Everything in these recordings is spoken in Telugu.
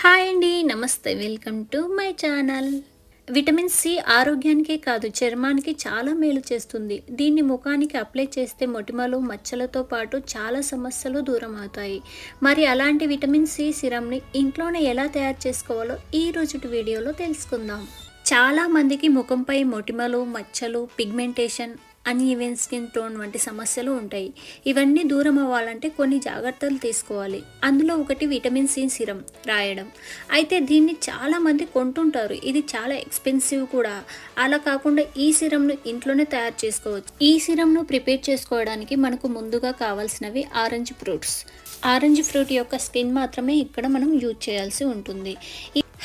హాయ్ అండి. నమస్తే. Welcome to my channel. Vitamin C ఆరోగ్యానికే కాదు చర్మానికి చాలా మేలు చేస్తుంది. దీన్ని ముఖానికి అప్లై చేస్తే మొటిమలు, మచ్చలతో పాటు చాలా సమస్యలు దూరం అవుతాయి. మరి అలాంటి విటమిన్ సి సిరమ్‌ని ఇంట్లోనే ఎలా తయారు చేసుకోవాలో ఈ రోజుటి వీడియోలో తెలుసుకుందాం. చాలా మందికి ముఖంపై మొటిమలు, మచ్చలు, పిగ్మెంటేషన్, అన్‌ఈవెన్ స్కిన్ టోన్ వంటి సమస్యలు ఉంటాయి. ఇవన్నీ దూరం అవ్వాలంటే కొన్ని జాగ్రత్తలు తీసుకోవాలి. అందులో ఒకటి విటమిన్ సి సిరమ్ రాయడం. అయితే దీన్ని చాలామంది కొంటుంటారు. ఇది చాలా ఎక్స్‌పెన్సివ్ కూడా. అలా కాకుండా ఈ సిరమ్‌ను ఇంట్లోనే తయారు చేసుకోవచ్చు. ఈ సిరమ్‌ను ప్రిపేర్ చేసుకోవడానికి మనకు ముందుగా కావాల్సినవి ఆరెంజ్ ఫ్రూట్స్. ఆరెంజ్ ఫ్రూట్ యొక్క స్కిన్ మాత్రమే ఇక్కడ మనం యూజ్ చేయాల్సి ఉంటుంది.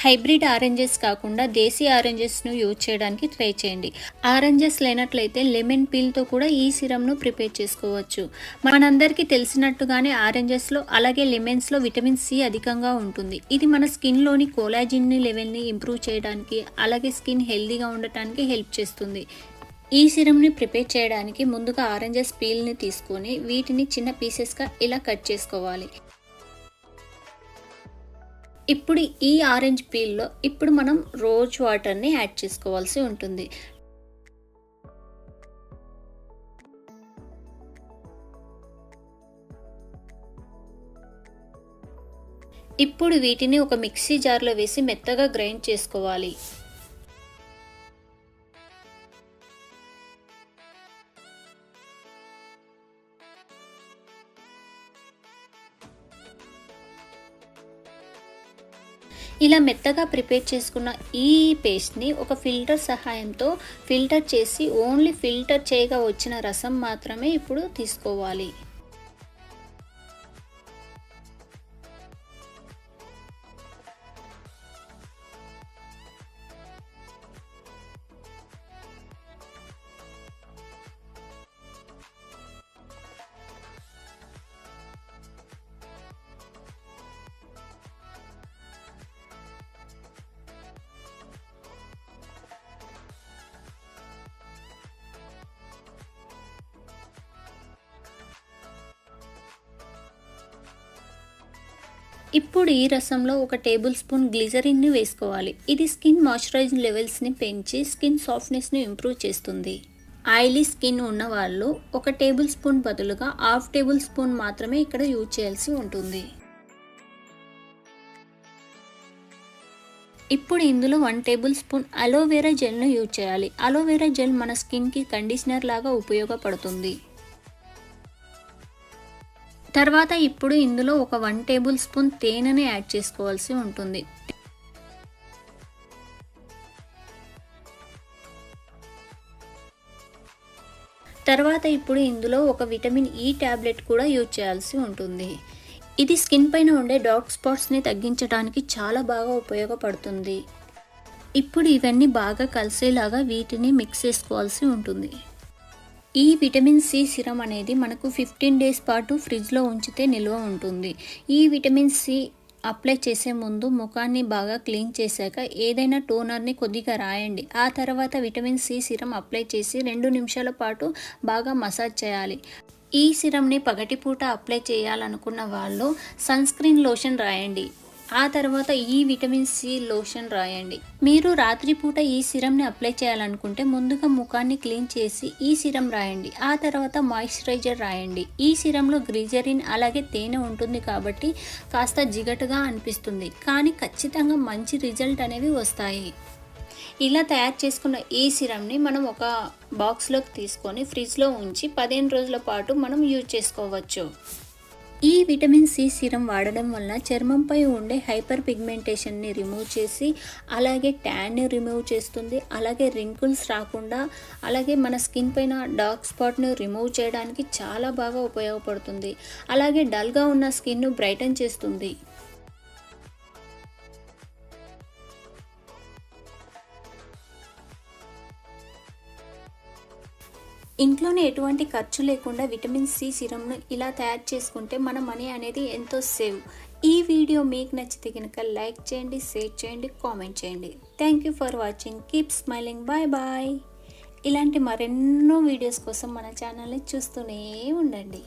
హైబ్రిడ్ ఆరెంజెస్ కాకుండా దేశీ ఆరెంజెస్ను యూజ్ చేయడానికి ట్రై చేయండి. ఆరెంజెస్ లేనట్లయితే లెమన్ పీల్తో కూడా ఈ సిరమ్ను ప్రిపేర్ చేసుకోవచ్చు. మనందరికీ తెలిసినట్టుగానే ఆరెంజెస్లో అలాగే లెమన్స్లో విటమిన్ సి అధికంగా ఉంటుంది. ఇది మన స్కిన్లోని కొలాజిన్ లెవెల్ని ఇంప్రూవ్ చేయడానికి అలాగే స్కిన్ హెల్తీగా ఉండటానికి హెల్ప్ చేస్తుంది. ఈ సిరమ్ని ప్రిపేర్ చేయడానికి ముందుగా ఆరెంజెస్ పీల్ని తీసుకొని వీటిని చిన్న పీసెస్గా ఇలా కట్ చేసుకోవాలి. ఇప్పుడు ఈ ఆరెంజ్ పీల్లో ఇప్పుడు మనం రోజ్ వాటర్ని యాడ్ చేసుకోవాల్సి ఉంటుంది. ఇప్పుడు వీటిని ఒక మిక్సీ జార్లో వేసి మెత్తగా గ్రైండ్ చేసుకోవాలి. ఇలా మెత్తగా ప్రిపేర్ చేసుకున్న ఈ పేస్ట్ని ఒక ఫిల్టర్ సహాయంతో ఫిల్టర్ చేసి ఓన్లీ ఫిల్టర్ చేయగా వచ్చిన రసం మాత్రమే ఇప్పుడు తీసుకోవాలి. ఇప్పుడు ఈ రసంలో ఒక టేబుల్ స్పూన్ గ్లిజరిన్ని వేసుకోవాలి. ఇది స్కిన్ మాయిశ్చరైజింగ్ లెవెల్స్ని పెంచి స్కిన్ సాఫ్ట్నెస్ని ఇంప్రూవ్ చేస్తుంది. ఆయిలీ స్కిన్ ఉన్న వాళ్ళు ఒక టేబుల్ స్పూన్ బదులుగా హాఫ్ టేబుల్ స్పూన్ మాత్రమే ఇక్కడ యూజ్ చేయాల్సి ఉంటుంది. ఇప్పుడు ఇందులో 1 టేబుల్ స్పూన్ అలోవెరా జెల్ను యూజ్ చేయాలి. అలోవెరా జెల్ మన స్కిన్కి కండిషనర్ లాగా ఉపయోగపడుతుంది. తర్వాత ఇప్పుడు ఇందులో ఒక 1 టేబుల్ స్పూన్ తేనెని యాడ్ చేసుకోవాల్సి ఉంటుంది. తర్వాత ఇప్పుడు ఇందులో ఒక విటమిన్ ఈ టాబ్లెట్ కూడా యూజ్ చేయాల్సి ఉంటుంది. ఇది స్కిన్ పైన ఉండే డార్క్ స్పాట్స్ని తగ్గించడానికి చాలా బాగా ఉపయోగపడుతుంది. ఇప్పుడు ఇవన్నీ బాగా కలిసేలాగా వీటిని మిక్స్ చేసుకోవాల్సి ఉంటుంది. ఈ విటమిన్ సి సిరమ్ అనేది మనకు 15 డేస్ పాటు ఫ్రిడ్జ్లో ఉంచితే నిల్వ ఉంటుంది. ఈ విటమిన్ సి అప్లై చేసే ముందు ముఖాన్ని బాగా క్లీన్ చేశాక ఏదైనా టోనర్ని కొద్దిగా రాయండి. ఆ తర్వాత విటమిన్ సి సిరమ్ అప్లై చేసి 2 నిమిషాల పాటు బాగా మసాజ్ చేయాలి. ఈ సిరమ్ని పగటిపూట అప్లై చేయాలనుకున్న వాళ్ళు సన్ స్క్రీన్ లోషన్ రాయండి. ఆ తర్వాత ఈ విటమిన్ సి లోషన్ రాయండి. మీరు రాత్రిపూట ఈ సిరమ్ని అప్లై చేయాలనుకుంటే ముందుగా ముఖాన్ని క్లీన్ చేసి ఈ సిరమ్ రాయండి. ఆ తర్వాత మాయిశ్చరైజర్ రాయండి. ఈ సిరమ్లో గ్లిజరిన్ అలాగే తేనె ఉంటుంది కాబట్టి కాస్త జిగటగా అనిపిస్తుంది, కానీ ఖచ్చితంగా మంచి రిజల్ట్ అనేవి వస్తాయి. ఇలా తయారు చేసుకున్న ఈ సిరమ్ని మనం ఒక బాక్స్లోకి తీసుకొని ఫ్రిడ్జ్లో ఉంచి 15 రోజుల పాటు మనం యూజ్ చేసుకోవచ్చు. ఈ విటమిన్ సి సిరమ్ వాడడం వల్ల చర్మంపై ఉండే హైపర్ పిగ్మెంటేషన్ని రిమూవ్ చేసి అలాగే ట్యాన్ని రిమూవ్ చేస్తుంది. అలాగే రింకిల్స్ రాకుండా అలాగే మన స్కిన్ పైన డార్క్ స్పాట్ను రిమూవ్ చేయడానికి చాలా బాగా ఉపయోగపడుతుంది. అలాగే డల్గా ఉన్న స్కిన్ను బ్రైటన్ చేస్తుంది. ఇంట్లోనే ఎటువంటి ఖర్చు లేకుండా విటమిన్ సి సిరమ్ను ఇలా తయారు చేసుకుంటే మన మనీ అనేది ఎంతో సేవ్. ఈ వీడియో మీకు నచ్చితే కనుక లైక్ చేయండి, షేర్ చేయండి, కామెంట్ చేయండి. Thank you for watching. Keep smiling. Bye bye. ఇలాంటి మరెన్నో వీడియోస్ కోసం మన ఛానల్ని చూస్తూనే ఉండండి.